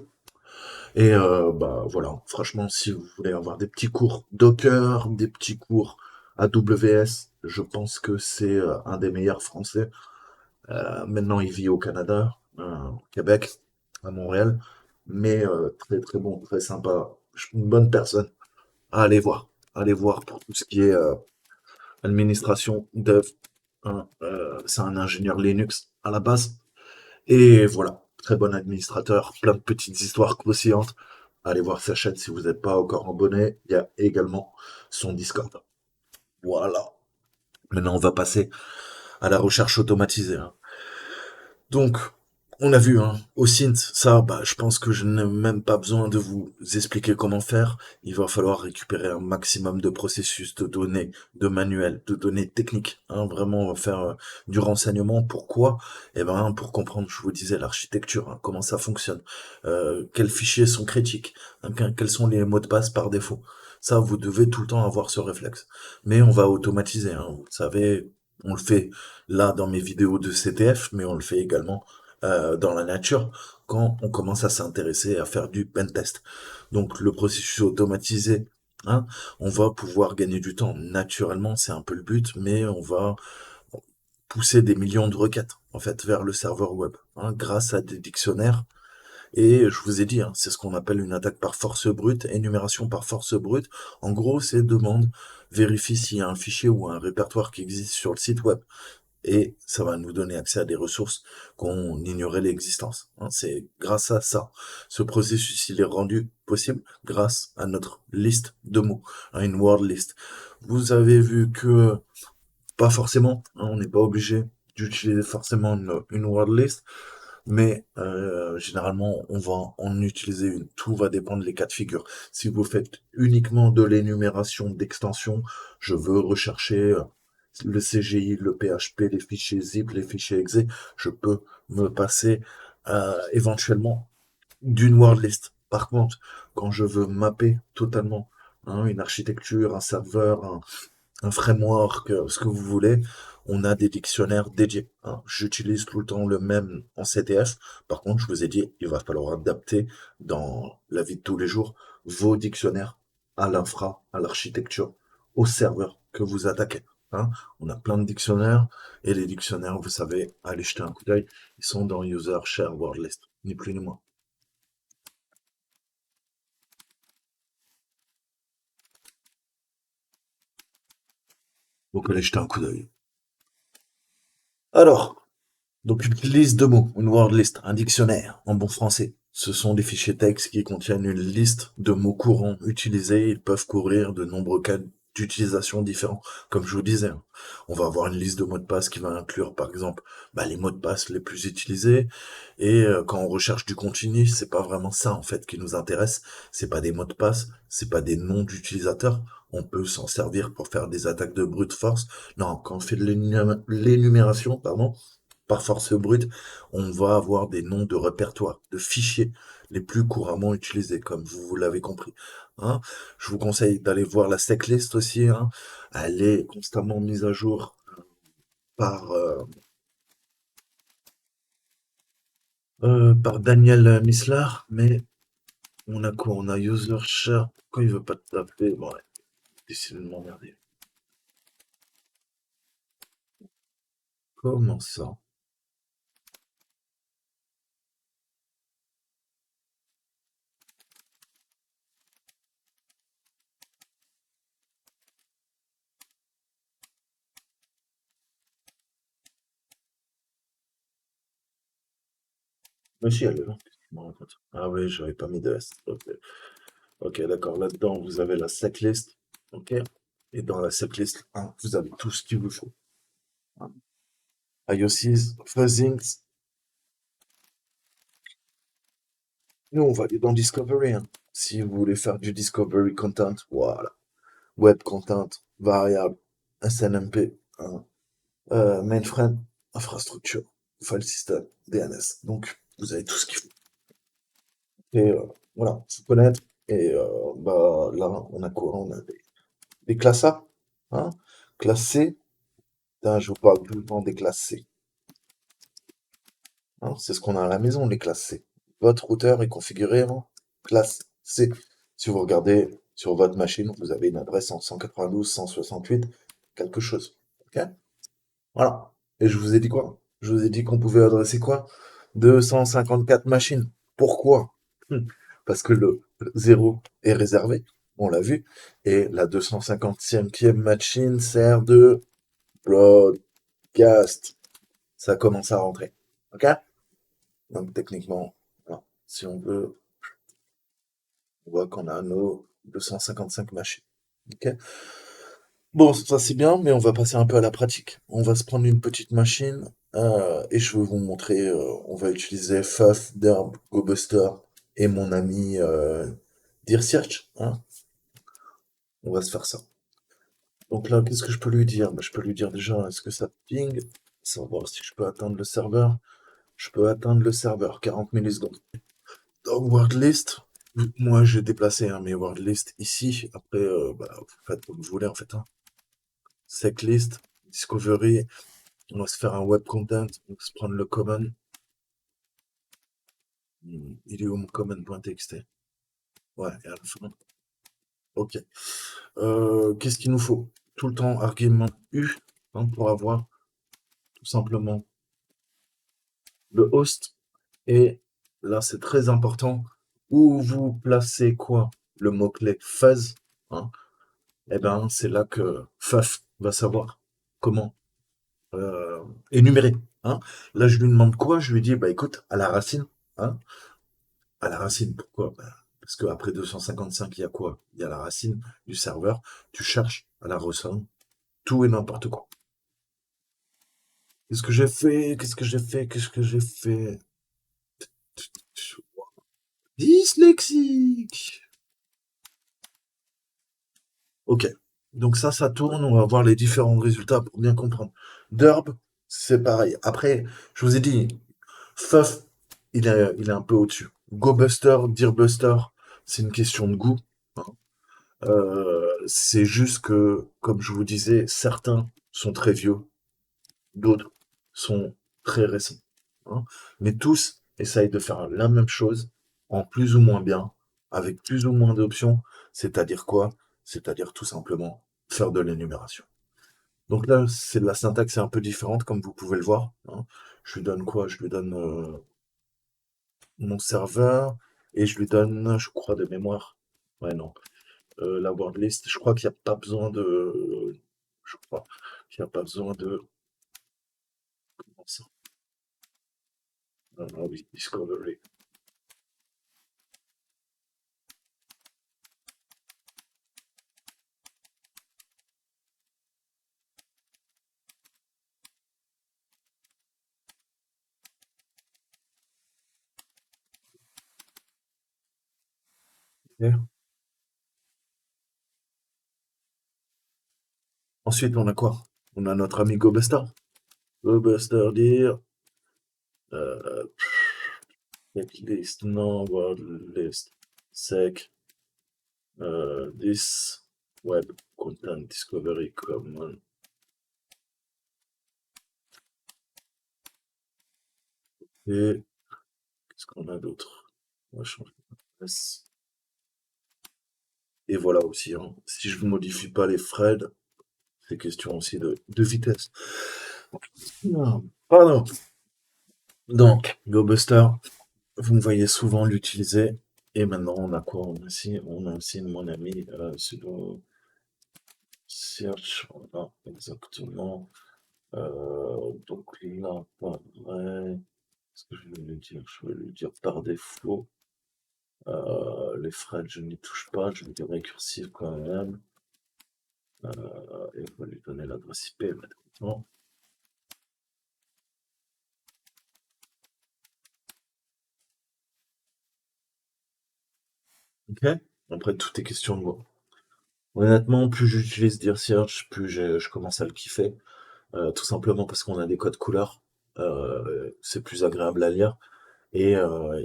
Et voilà, franchement, si vous voulez avoir des petits cours Docker, des petits cours AWS, je pense que c'est un des meilleurs français. Maintenant, il vit au Canada, au Québec, à Montréal. Mais très très bon, très sympa, une bonne personne à aller voir. Allez voir pour tout ce qui est administration, dev, hein, c'est un ingénieur Linux à la base. Et voilà, très bon administrateur, plein de petites histoires croustillantes. Allez voir sa chaîne si vous n'êtes pas encore abonné. Il y a également son Discord. Voilà. Maintenant, on va passer à la recherche automatisée, hein. Donc, on a vu, hein, au Synth, ça, je pense que je n'ai même pas besoin de vous expliquer comment faire. Il va falloir récupérer un maximum de processus, de données, de manuels, de données techniques, hein. Vraiment, on va faire du renseignement. Pourquoi? Eh ben, pour comprendre, je vous disais, l'architecture, hein, comment ça fonctionne, quels fichiers sont critiques, hein, quels sont les mots de passe par défaut. Ça, vous devez tout le temps avoir ce réflexe. Mais on va automatiser, hein. Vous savez, on le fait là dans mes vidéos de CTF, mais on le fait également dans la nature quand on commence à s'intéresser à faire du pentest. Donc le processus automatisé, hein, on va pouvoir gagner du temps. Naturellement, c'est un peu le but, mais on va pousser des millions de requêtes en fait vers le serveur web, hein, grâce à des dictionnaires. Et je vous ai dit, hein, c'est ce qu'on appelle une attaque par force brute, énumération par force brute. En gros, c'est demande, vérifie s'il y a un fichier ou un répertoire qui existe sur le site web, et ça va nous donner accès à des ressources qu'on ignorait l'existence, hein. C'est grâce à ça. Ce processus, il est rendu possible grâce à notre liste de mots, hein, une word list. Vous avez vu que, pas forcément, hein, on n'est pas obligé d'utiliser forcément une word list, mais généralement, on va en utiliser une. Tout va dépendre des cas de figure. Si vous faites uniquement de l'énumération d'extensions, je veux rechercher le CGI, le PHP, les fichiers zip, les fichiers exe, je peux me passer éventuellement d'une word list. Par contre, quand je veux mapper totalement, hein, une architecture, un serveur, un framework, ce que vous voulez, on a des dictionnaires dédiés, hein. J'utilise tout le temps le même en CTF. Par contre, je vous ai dit, il va falloir adapter dans la vie de tous les jours vos dictionnaires à l'infra, à l'architecture, au serveur que vous attaquez, hein. On a plein de dictionnaires et les dictionnaires, vous savez, allez jeter un coup d'œil, ils sont dans User Share Word List, ni plus ni moins. Donc allez jeter un coup d'œil. Alors, donc une liste de mots, une word list, un dictionnaire en bon français. Ce sont des fichiers texte qui contiennent une liste de mots courants utilisés. Ils peuvent couvrir de nombreux cas d'utilisation différents. Comme je vous disais, hein, on va avoir une liste de mots de passe qui va inclure par exemple les mots de passe les plus utilisés. Et quand on recherche du continu, c'est pas vraiment ça en fait qui nous intéresse. C'est pas des mots de passe, c'est pas des noms d'utilisateurs. On peut s'en servir pour faire des attaques de brute force. Non, quand on fait de l'énumération, pardon, par force brute, on va avoir des noms de répertoires, de fichiers les plus couramment utilisés, comme vous l'avez compris, hein. Je vous conseille d'aller voir la checklist aussi, hein. Elle est constamment mise à jour par, par Daniel Mislar, mais on a quoi? On a user share. Pourquoi il veut pas taper? Bon, ouais, décidé de m'emmerder. Comment ça? Mais si, elle est là. Je me rends compte. Ah oui, j'avais pas mis de S. Ok. Ok, d'accord. Là-dedans, vous avez la checklist. Ok. Et dans la checklist 1, vous avez tout ce qu'il vous faut, hein. IOCs, fuzzings. Nous, on va aller dans Discovery, hein. Si vous voulez faire du Discovery Content, voilà. Web Content, variable, SNMP, hein. Mainframe, infrastructure, file system, DNS. Donc, vous avez tout ce qu'il faut. Et voilà, faut connaître. Et bah là, on a quoi? On a des classes A, hein? Classe C, putain, je vous parle tout le temps des classes C, hein? C'est ce qu'on a à la maison, les classes C. Votre routeur est configuré en classe C. Si vous regardez sur votre machine, vous avez une adresse en 192.168 quelque chose. Ok? Voilà. Et je vous ai dit quoi? Je vous ai dit qu'on pouvait adresser quoi? 254 machines. Pourquoi? Parce que le 0 est réservé, on l'a vu, et la 250e machine sert de broadcast. Ça commence à rentrer. Ok? Donc techniquement, voilà. Si on veut, on voit qu'on a nos 255 machines. Ok? Bon, ça c'est bien, mais on va passer un peu à la pratique. On va se prendre une petite machine et je vais vous montrer. On va utiliser Faf, Derb, GoBuster et mon ami DearSearch, hein. On va se faire ça. Donc là, qu'est-ce que je peux lui dire? Bah, je peux lui dire déjà, est-ce que ça ping? Savoir si je peux atteindre le serveur. Je peux atteindre le serveur, 40 millisecondes. Donc, word list. Moi, j'ai déplacé hein, mes word list ici. Après, bah, vous faites comme vous voulez en fait, hein. Sec list, discovery. On va se faire un web content. On va se prendre le common. Il est où mon common.txt? Ouais, et à la fin. Ok. Qu'est-ce qu'il nous faut? Tout le temps argument U hein, pour avoir tout simplement le host. Et là, c'est très important. Où vous placez quoi? Le mot-clé fuzz, hein, eh ben, c'est là que Faf va savoir comment énumérer. Hein. Là, je lui demande quoi? Je lui dis, bah écoute, à la racine. Hein, à la racine, pourquoi? Bah, parce qu'après 255, il y a quoi? Il y a la racine du serveur. Tu cherches à la ressomme tout et n'importe quoi. Qu'est-ce que j'ai fait? Qu'est-ce que j'ai fait? Qu'est-ce que j'ai fait? Dyslexique! Ok. Donc ça tourne. On va voir les différents résultats pour bien comprendre. Derb, c'est pareil. Après, je vous ai dit, Fuff, il est un peu au-dessus. GoBuster, DearBuster, c'est une question de goût. Hein. C'est juste que, comme je vous disais, certains sont très vieux, d'autres sont très récents. Hein. Mais tous essayent de faire la même chose, en plus ou moins bien, avec plus ou moins d'options. C'est-à-dire quoi? C'est-à-dire tout simplement faire de l'énumération. Donc là, c'est la syntaxe est un peu différente, comme vous pouvez le voir. Hein. Je lui donne quoi? Je lui donne mon serveur et je lui donne, je crois, de mémoire. Ouais, non. La word list, je crois qu'il n'y a pas besoin de. Je crois qu'il n'y a pas besoin de. Comment ça? Ah oui, discovery. Ok. Ensuite, on a quoi? On a notre ami GoBuster. GoBuster dire. Euh, list, non, word list, sec, this, web, content, discovery, common. Et qu'est-ce qu'on a d'autre? On va changer d'adresse. Et voilà aussi, hein. Si je ne modifie pas les threads, c'est question aussi de vitesse. Ah, pardon. Donc, GoBuster, vous me voyez souvent l'utiliser. Et maintenant, on a quoi? On a aussi mon ami sudo search. Voilà, exactement. Donc là, pareil. Qu'est-ce que je vais lui dire? Je vais lui dire par défaut. Les threads, je n'y touche pas. Je vais dire récursive quand même. Et on va lui donner l'adresse IP maintenant. Ok. Après, tout est question de moi. Honnêtement, plus j'utilise DearSearch, plus je commence à le kiffer. Tout simplement parce qu'on a des codes couleurs. C'est plus agréable à lire et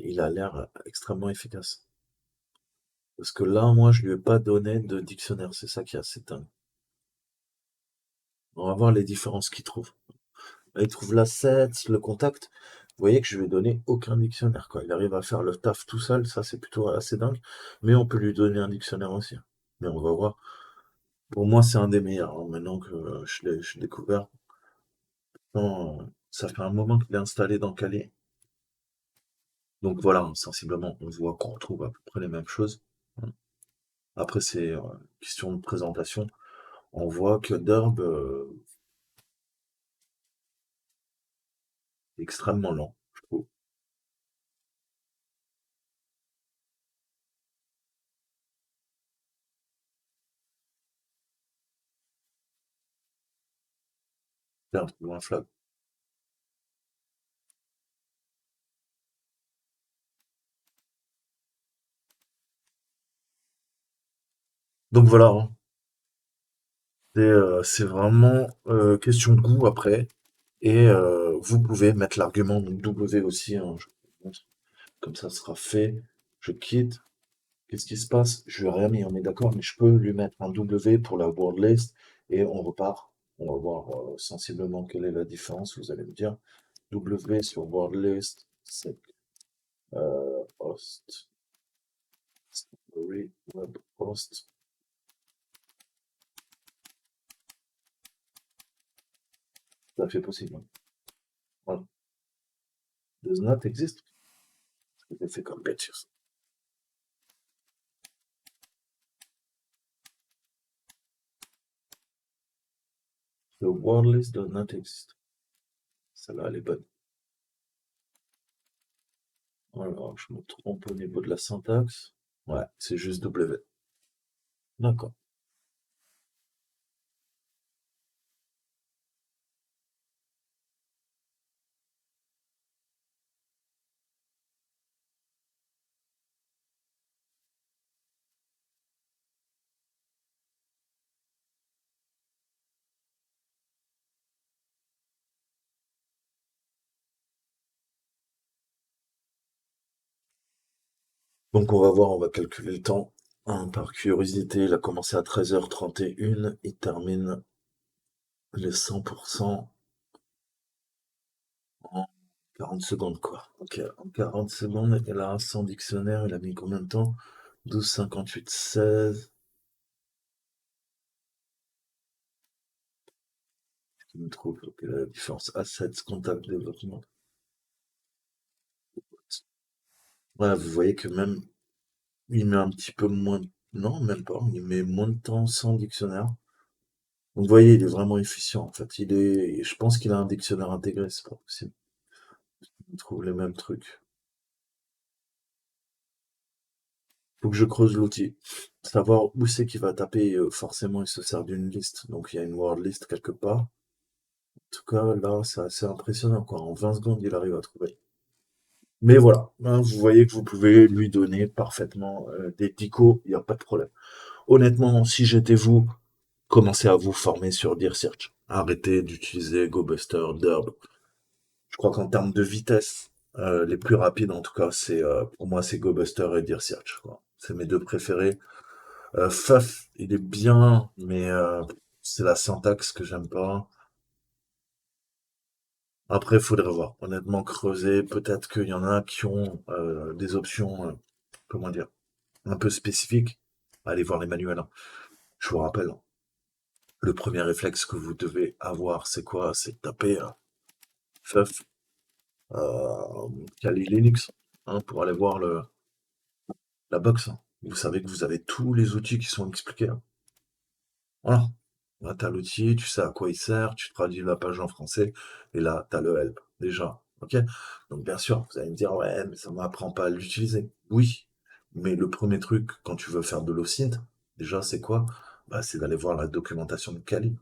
il a l'air extrêmement efficace. Parce que là, moi, je lui ai pas donné de dictionnaire, c'est ça qui est assez dingue. On va voir les différences qu'il trouve. Là, il trouve l'asset, le contact. Vous voyez que je lui ai donné aucun dictionnaire, quoi. Il arrive à faire le taf tout seul, ça c'est plutôt assez dingue. Mais on peut lui donner un dictionnaire aussi. Mais on va voir. Pour moi, c'est un des meilleurs, hein, maintenant que je l'ai découvert. Non, ça fait un moment qu'il est installé dans Calais. Donc voilà, hein, sensiblement, on voit qu'on retrouve à peu près les mêmes choses. Après, c'est question de présentation. On voit que Derb est extrêmement lent, je trouve. Derb, un flag. Donc voilà, hein, c'est vraiment question de goût après. Et vous pouvez mettre l'argument donc W aussi, hein, comme ça sera fait. Je quitte. Qu'est-ce qui se passe? Je lui ai rien mis, on est d'accord, mais je peux lui mettre un W pour la word list et on repart. On va voir sensiblement quelle est la différence, vous allez me dire. W sur word list, c'est host, story, web host. Tout à fait possible, hein. Voilà. Does not exist. C'était fait comme bitches. The word list does not exist. Celle-là, elle est bonne. Alors, je me trompe au niveau de la syntaxe. Ouais, c'est juste W. D'accord. Donc on va voir, on va calculer le temps. Hein, par curiosité, il a commencé à 13h31, il termine les 100% en 40 secondes, quoi. Ok, en 40 secondes, et là, sans dictionnaire, il a mis combien de temps? 12, 58, 16. Je me trouve que la différence assets, contact, développement. Voilà, vous voyez que même, il met un petit peu moins, non, même pas, il met moins de temps sans dictionnaire. Donc, vous voyez, il est vraiment efficient, en fait. Je pense qu'il a un dictionnaire intégré, c'est pas possible. Il trouve les mêmes trucs. Faut que je creuse l'outil. Savoir où c'est qu'il va taper, forcément, il se sert d'une liste. Donc, il y a une word list quelque part. En tout cas, là, c'est assez impressionnant, quoi. En 20 secondes, il arrive à trouver. Mais voilà, hein, vous voyez que vous pouvez lui donner parfaitement des dicos, il n'y a pas de problème. Honnêtement, si j'étais vous, commencez à vous former sur Dear Search. Arrêtez d'utiliser GoBuster, Derb. Je crois qu'en termes de vitesse, les plus rapides en tout cas, pour moi c'est GoBuster et Dear Search, quoi. C'est mes deux préférés. Faf, il est bien, mais c'est la syntaxe que j'aime pas. Après, il faudrait voir. Honnêtement, creuser. Peut-être qu'il y en a qui ont des options, comment dire, un peu spécifiques. Allez voir les manuels, hein. Je vous rappelle, hein, le premier réflexe que vous devez avoir, c'est quoi? C'est de taper Faf Kali Linux, hein, pour aller voir la box, hein. Vous savez que vous avez tous les outils qui sont expliqués, hein. Voilà. Là, tu as l'outil, tu sais à quoi il sert, tu traduis la page en français, et là, tu as le help, déjà. Ok? Donc, bien sûr, vous allez me dire, ouais, mais ça m'apprend pas à l'utiliser. Oui, mais le premier truc, quand tu veux faire de l'OSINT, déjà, c'est quoi? Bah, c'est d'aller voir la documentation de Kali.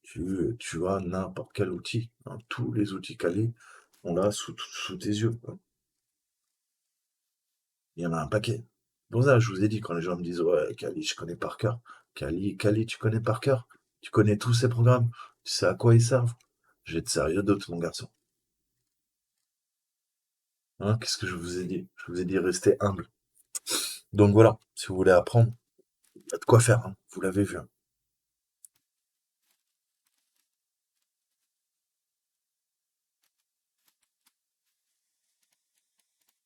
Tu as n'importe quel outil, hein. Tous les outils Kali, on l'a sous tes yeux, quoi. Il y en a un paquet. Pour ça, je vous ai dit, quand les gens me disent, ouais, Kali, je connais par cœur. Kali, tu connais par cœur. Tu connais tous ces programmes. Tu sais à quoi ils servent. J'ai de sérieux doutes, mon garçon. Hein, qu'est-ce que je vous ai dit? Je vous ai dit, restez humble. Donc voilà, si vous voulez apprendre, il y a de quoi faire, hein, vous l'avez vu, hein.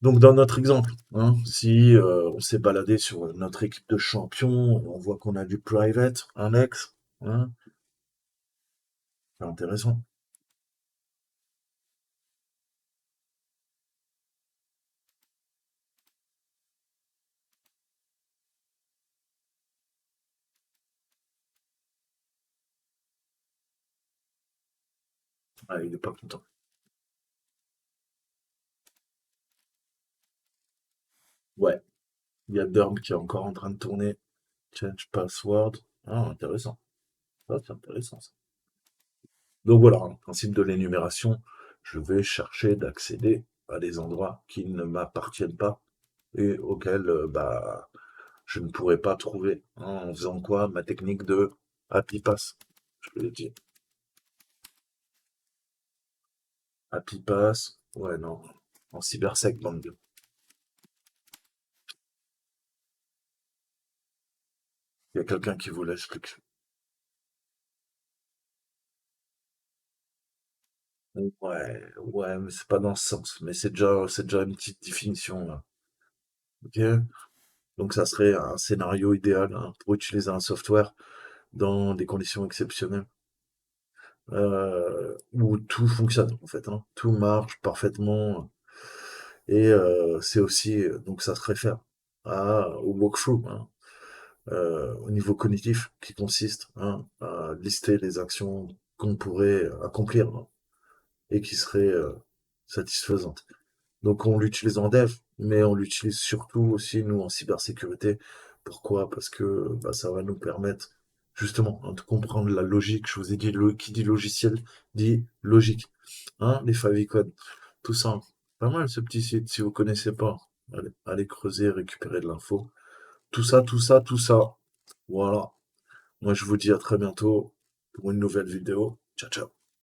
Donc dans notre exemple, hein, si on s'est baladé sur notre équipe de champions, on voit qu'on a du private, un ex, hein, c'est intéressant. Ah, il est pas content. Ouais, il y a Derm qui est encore en train de tourner. Change password. Ah, intéressant. Ça, c'est intéressant, ça. Donc voilà, le principe de l'énumération, je vais chercher d'accéder à des endroits qui ne m'appartiennent pas et auxquels bah, je ne pourrais pas trouver, hein, en faisant quoi? Ma technique de Happy Pass. Je l'ai dit. Happy Pass. Ouais, non. En cybersec, bande de- Il y a quelqu'un qui vous l'explique. Ouais, ouais, mais c'est pas dans ce sens. Mais c'est déjà une petite définition, là. Ok? Donc ça serait un scénario idéal, hein, pour utiliser un software dans des conditions exceptionnelles, où tout fonctionne en fait, hein. Tout marche parfaitement et c'est aussi donc ça se réfère au workflow, hein, au niveau cognitif qui consiste, hein, à lister les actions qu'on pourrait accomplir, hein, et qui seraient satisfaisantes. Donc on l'utilise en dev, mais on l'utilise surtout aussi nous en cybersécurité. Pourquoi? Parce que bah, ça va nous permettre justement, hein, de comprendre la logique. Je vous ai dit, qui dit logiciel dit logique. Hein, les favicon, tout ça. Pas mal ce petit site, si vous connaissez pas. Allez creuser, récupérer de l'info. Tout ça, tout ça, tout ça. Voilà. Moi je vous dis à très bientôt pour une nouvelle vidéo. Ciao, ciao.